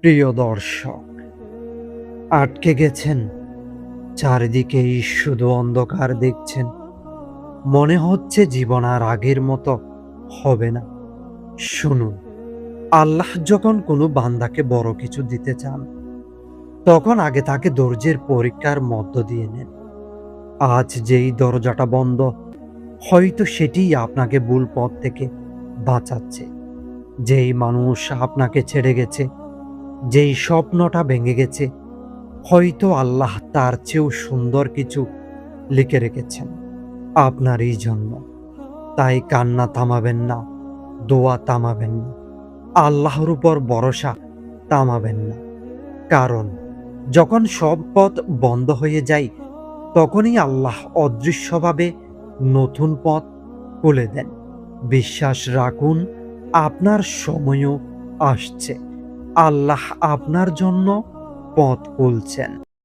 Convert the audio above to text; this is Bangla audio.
প্রিয় দর্শক, আটকে গেছেন, চারিদিকেই শুধু অন্ধকার দেখছেন, মনে হচ্ছে জীবন আর আগের মতো হবে না। শুনুন, আল্লাহ যখন কোনো বান্দাকে বড় কিছু দিতে চান, তখন আগে তাকে ধৈর্যের পরীক্ষার মধ্য দিয়ে নেন। আজ যেই দরজাটা বন্ধ, হয়তো সেটিই আপনাকে ভুল পথ থেকে বাঁচাচ্ছে। যেই মানুষ আপনাকে ছেড়ে গেছে, যেই স্বপ্নটা ভেঙে গেছে, হয়তো আল্লাহ তার চেয়েও সুন্দর কিছু লিখে রেখেছেন আপনারই জন্য। তাই কান্না থামাবেন না, দোয়া থামাবেন না, আল্লাহর উপর ভরসা থামাবেন না। কারণ যখন সব পথ বন্ধ হয়ে যায়, তখনই আল্লাহ অদৃশ্যভাবে নতুন পথ খুলে দেন। বিশ্বাস রাখুন, আপনার সময়ও আসছে। আল্লাহ আপনার জন্য পথ খুলছেন।